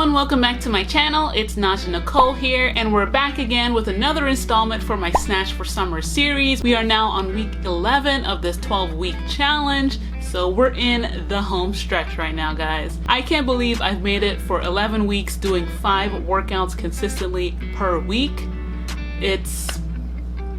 everyone, welcome back to my channel. It's Snatched Nicole here, and we're back again with another installment for my Snatched for Summer series. We are now on week 11 of this 12-week challenge, so we're in the home stretch right now, guys. I can't believe I've made it for 11 weeks doing 5 workouts consistently per week. It's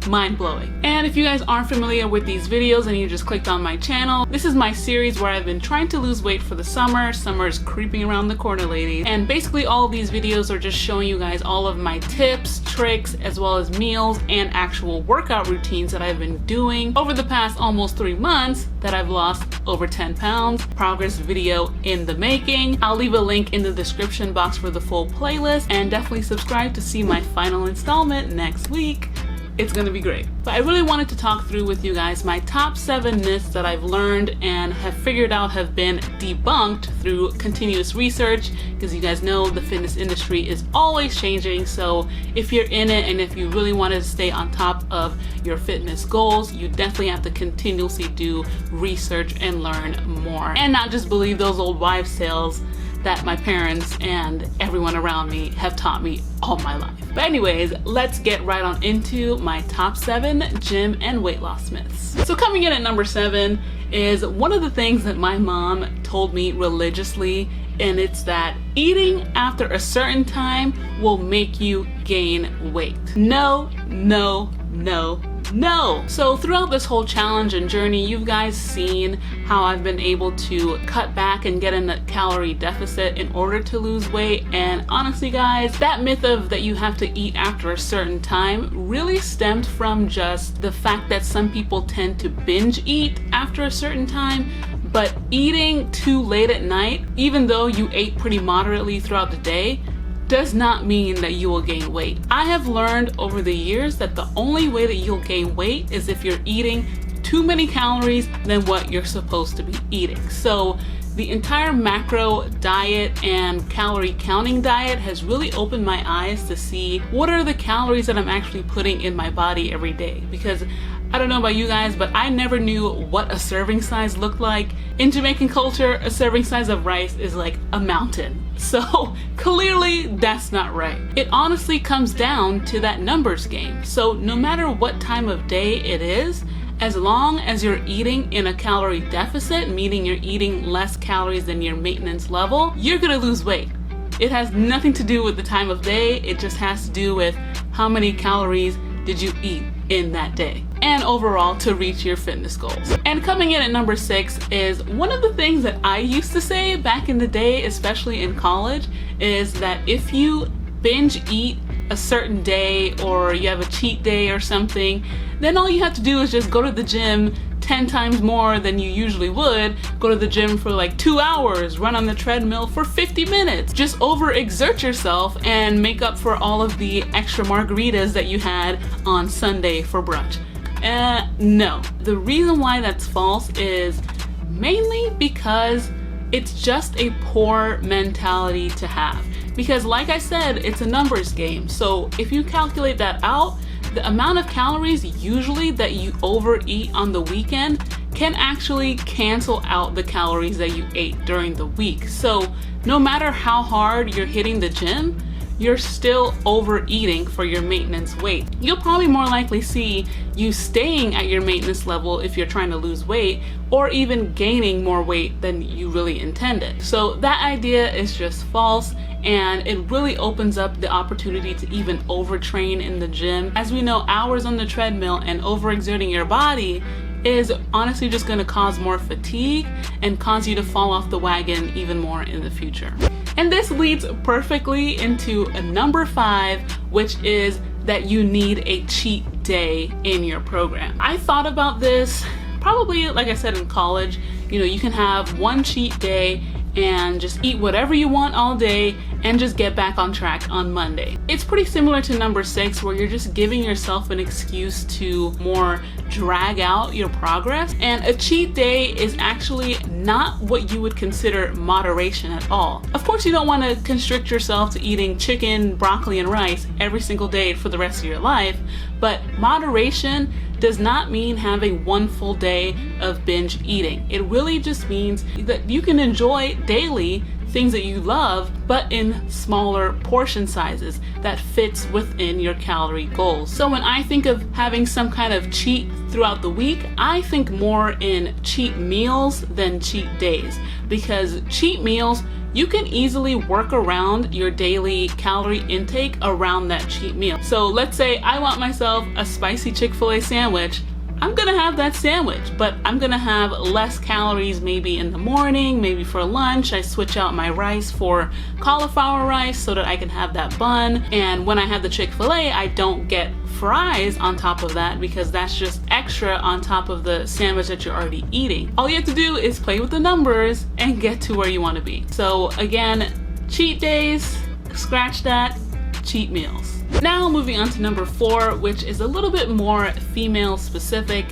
mind-blowing. And if you guys aren't familiar with these videos and you just clicked on my channel, this is my series where I've been trying to lose weight for the summer. Summer is creeping around the corner, ladies. And basically all of these videos are just showing you guys all of my tips, tricks, as well as meals and actual workout routines that I've been doing over the past almost 3 months that I've lost over 10 pounds. Progress video in the making. I'll leave a link in the description box for the full playlist, and definitely subscribe to see my final installment next week. It's gonna be great. But I really wanted to talk through with you guys my top 7 myths that I've learned and have figured out have been debunked through continuous research, because you guys know the fitness industry is always changing. So if you're in it and if you really want to stay on top of your fitness goals, you definitely have to continuously do research and learn more, and not just believe those old wives' tales that my parents and everyone around me have taught me all my life. But anyways, let's get right on into my top 7 gym and weight loss myths. So coming in at number 7 is one of the things that my mom told me religiously, and it's that eating after a certain time will make you gain weight. No, no, no, no. So throughout this whole challenge and journey, you guys seen how I've been able to cut back and get in a calorie deficit in order to lose weight. And honestly, guys, that myth of that you have to eat after a certain time really stemmed from just the fact that some people tend to binge eat after a certain time. But eating too late at night, even though you ate pretty moderately throughout the day, does not mean that you will gain weight. I have learned over the years that the only way that you'll gain weight is if you're eating too many calories than what you're supposed to be eating. So the entire macro diet and calorie counting diet has really opened my eyes to see what are the calories that I'm actually putting in my body every day. Because I don't know about you guys, but I never knew what a serving size looked like. In Jamaican culture, a serving size of rice is like a mountain. So clearly that's not right. It honestly comes down to that numbers game. So no matter what time of day it is, as long as you're eating in a calorie deficit, meaning you're eating less calories than your maintenance level, you're gonna lose weight. It has nothing to do with the time of day. It just has to do with how many calories did you eat in that day, and overall to reach your fitness goals. And coming in at number 6 is one of the things that I used to say back in the day, especially in college, is that if you binge eat a certain day or you have a cheat day or something, then all you have to do is just go to the gym 10 times more than you usually would. Go to the gym for like 2 hours, run on the treadmill for 50 minutes. Just overexert yourself and make up for all of the extra margaritas that you had on Sunday for brunch. No. The reason why that's false is mainly because it's just a poor mentality to have. Because like I said, it's a numbers game. So if you calculate that out, the amount of calories usually that you overeat on the weekend can actually cancel out the calories that you ate during the week. So no matter how hard you're hitting the gym, you're still overeating for your maintenance weight. You'll probably more likely see you staying at your maintenance level if you're trying to lose weight, or even gaining more weight than you really intended. So that idea is just false, and it really opens up the opportunity to even overtrain in the gym. As we know, hours on the treadmill and overexerting your body is honestly just going to cause more fatigue and cause you to fall off the wagon even more in the future. And this leads perfectly into a number 5, which is that you need a cheat day in your program. I thought about this probably, like I said, in college. You know, you can have one cheat day and just eat whatever you want all day and just get back on track on Monday. It's pretty similar to number 6, where you're just giving yourself an excuse to more drag out your progress. And a cheat day is actually not what you would consider moderation at all. Of course, you don't want to constrict yourself to eating chicken, broccoli, and rice every single day for the rest of your life, but moderation does not mean having one full day of binge eating. It really just means that you can enjoy daily things that you love, but in smaller portion sizes that fits within your calorie goals. So when I think of having some kind of cheat throughout the week, I think more in cheat meals than cheat days, because cheat meals, you can easily work around your daily calorie intake around that cheat meal. So let's say I want myself a spicy Chick-fil-A sandwich. I'm gonna have that sandwich, but I'm gonna have less calories maybe in the morning, maybe for lunch. I switch out my rice for cauliflower rice so that I can have that bun. And when I have the Chick-fil-A, I don't get fries on top of that because that's just extra on top of the sandwich that you're already eating. All you have to do is play with the numbers and get to where you wanna be. So again, cheat days, scratch that, cheat meals. Now moving on to number 4, which is a little bit more female specific,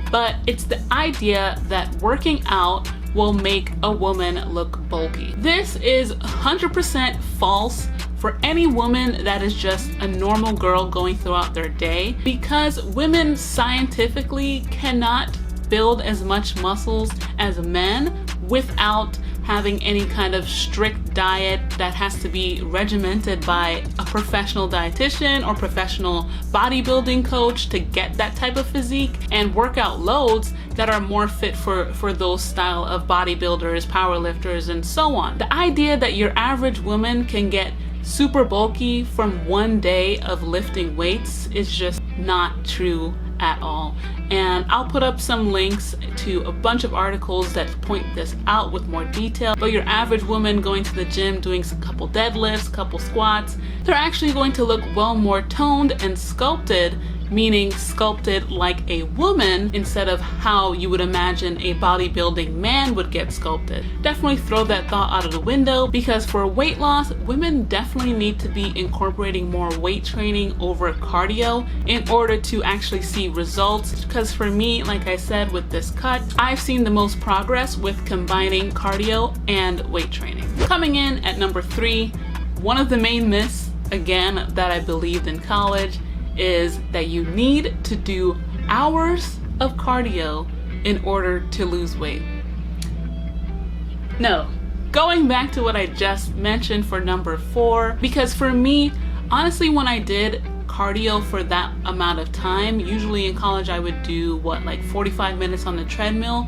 but it's the idea that working out will make a woman look bulky. This is 100% false for any woman that is just a normal girl going throughout their day, because women scientifically cannot build as much muscles as men without having any kind of strict diet that has to be regimented by a professional dietitian or professional bodybuilding coach to get that type of physique, and workout loads that are more fit for those style of bodybuilders, powerlifters, and so on. The idea that your average woman can get super bulky from one day of lifting weights is just not true at all. And I'll put up some links to a bunch of articles that point this out with more detail. But your average woman going to the gym doing a couple deadlifts, couple squats, they're actually going to look well more toned and sculpted, meaning sculpted like a woman instead of how you would imagine a bodybuilding man would get sculpted. Definitely throw that thought out of the window, because for weight loss, women definitely need to be incorporating more weight training over cardio in order to actually see results. Because for me, like I said, with this cut, I've seen the most progress with combining cardio and weight training. Coming in at number 3, one of the main myths, again, that I believed in college is that you need to do hours of cardio in order to lose weight. No. Going back to what I just mentioned for number 4, because for me, honestly, when I did cardio for that amount of time, usually in college I would do like 45 minutes on the treadmill,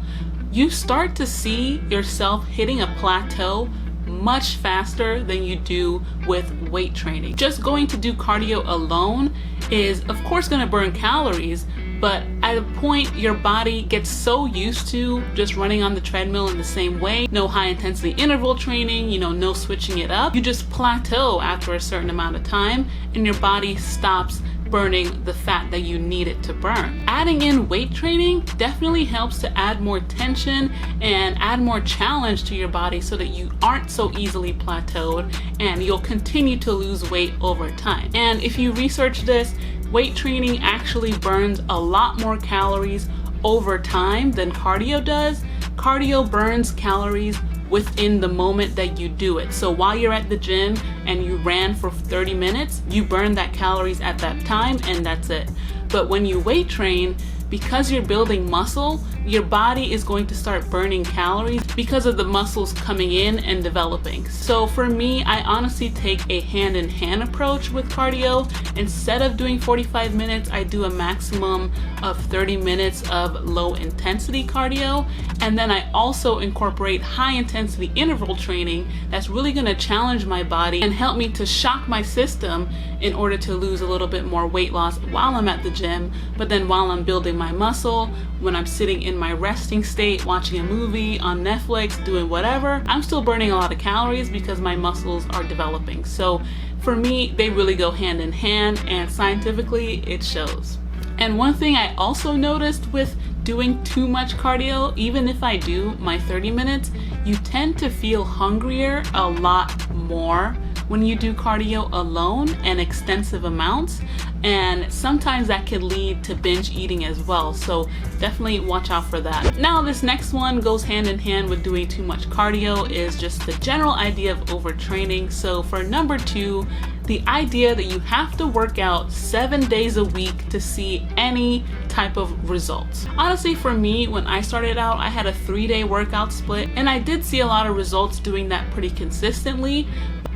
you start to see yourself hitting a plateau much faster than you do with weight training. Just going to do cardio alone is of course going to burn calories, but at a point your body gets so used to just running on the treadmill in the same way, no high intensity interval training, no switching it up, you just plateau after a certain amount of time and your body stops burning the fat that you need it to burn. Adding in weight training definitely helps to add more tension and add more challenge to your body so that you aren't so easily plateaued and you'll continue to lose weight over time. And if you research this, weight training actually burns a lot more calories over time than cardio does. Cardio burns calories within the moment that you do it. So while you're at the gym and you ran for 30 minutes, you burn that calories at that time and that's it. But when you weight train, because you're building muscle, your body is going to start burning calories because of the muscles coming in and developing. So for me, I honestly take a hand-in-hand approach with cardio. Instead of doing 45 minutes, I do a maximum of 30 minutes of low intensity cardio. And then I also incorporate high intensity interval training that's really gonna challenge my body and help me to shock my system in order to lose a little bit more weight loss while I'm at the gym. But then while I'm building my muscle, when I'm sitting in my resting state, watching a movie on Netflix, doing whatever, I'm still burning a lot of calories because my muscles are developing. So for me, they really go hand in hand, and scientifically it shows. And one thing I also noticed with doing too much cardio, even if I do my 30 minutes, you tend to feel hungrier a lot more when you do cardio alone and extensive amounts, and sometimes that can lead to binge eating as well, so definitely watch out for that. Now this next one goes hand in hand with doing too much cardio, is just the general idea of overtraining. So for number 2, the idea that you have to work out 7 days a week to see any type of results. Honestly, for me, when I started out, I had a 3-day workout split, and I did see a lot of results doing that pretty consistently,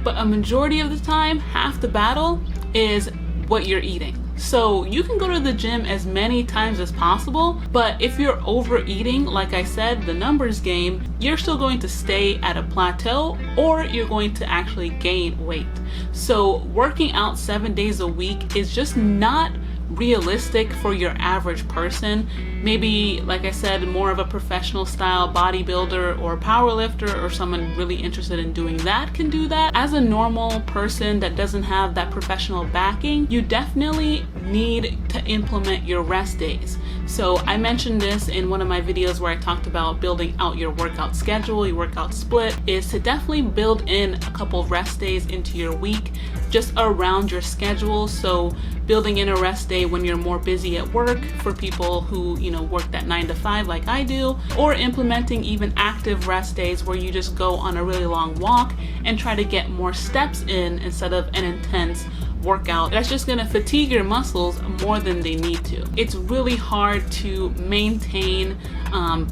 but a majority of the time, half the battle is what you're eating. So you can go to the gym as many times as possible, but if you're overeating, like I said, the numbers game, you're still going to stay at a plateau, or you're going to actually gain weight. So working out 7 days a week is just not realistic for your average person. Maybe, like I said, more of a professional style bodybuilder or powerlifter or someone really interested in doing that can do that. As a normal person that doesn't have that professional backing, you definitely need to implement your rest days. So I mentioned this in one of my videos where I talked about building out your workout schedule, your workout split, is to definitely build in a couple of rest days into your week just around your schedule. So building in a rest day when you're more busy at work for people who, work that 9 to 5 like I do, or implementing even active rest days where you just go on a really long walk and try to get more steps in instead of an intense workout that's just going to fatigue your muscles more than they need to. It's really hard to maintain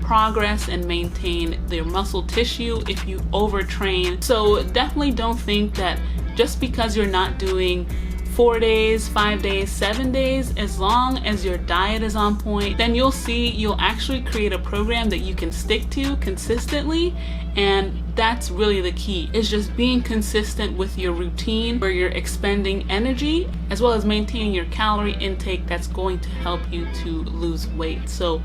progress and maintain their muscle tissue if you overtrain. So definitely don't think that just because you're not doing 4 days, 5 days, 7 days, as long as your diet is on point, then you'll actually create a program that you can stick to consistently. And that's really the key, is just being consistent with your routine where you're expending energy as well as maintaining your calorie intake that's going to help you to lose weight. So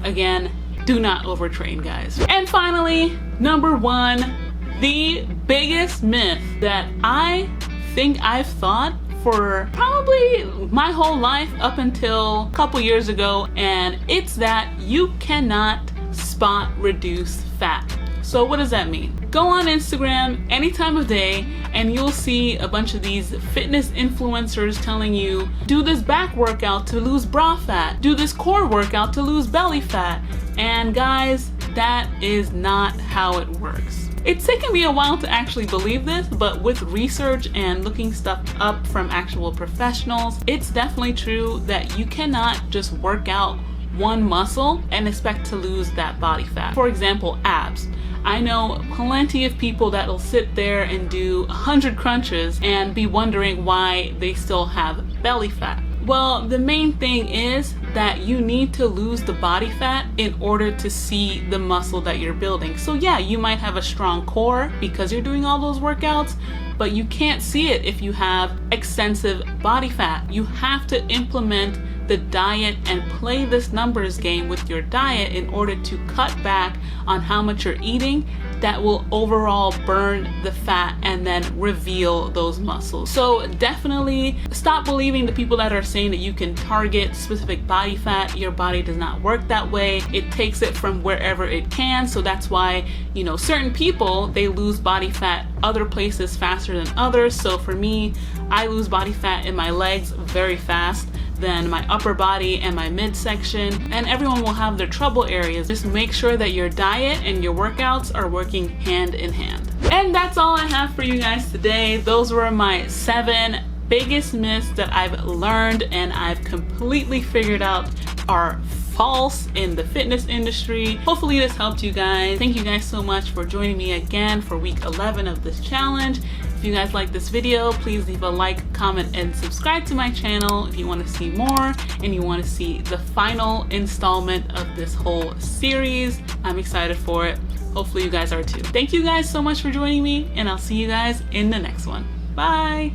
again, do not overtrain, guys. And finally, number 1, the biggest myth that I think I've thought for probably my whole life up until a couple years ago, and it's that you cannot spot reduce fat. So what does that mean? Go on Instagram any time of day and you'll see a bunch of these fitness influencers telling you, do this back workout to lose bra fat, do this core workout to lose belly fat. And guys, that is not how it works. It's taken me a while to actually believe this, but with research and looking stuff up from actual professionals, it's definitely true that you cannot just work out one muscle and expect to lose that body fat. For example, abs. I know plenty of people that will sit there and do 100 crunches and be wondering why they still have belly fat. Well, the main thing is that you need to lose the body fat in order to see the muscle that you're building. So yeah, you might have a strong core because you're doing all those workouts, but you can't see it if you have extensive body fat. You have to implement the diet and play this numbers game with your diet in order to cut back on how much you're eating. That will overall burn the fat and then reveal those muscles. So definitely stop believing the people that are saying that you can target specific body fat. Your body does not work that way. It takes it from wherever it can. So that's why, certain people, they lose body fat other places faster than others. So for me, I lose body fat in my legs very fast, then my upper body and my midsection, and everyone will have their trouble areas. Just make sure that your diet and your workouts are working hand in hand. And that's all I have for you guys today. Those were my 7 biggest myths that I've learned and I've completely figured out are false in the fitness industry. Hopefully this helped you guys. Thank you guys so much for joining me again for week 11 of this challenge. If you guys like this video, please leave a like, comment, and subscribe to my channel if you want to see more and you want to see the final installment of this whole series. I'm excited for it. Hopefully you guys are too. Thank you guys so much for joining me, and I'll see you guys in the next one. Bye!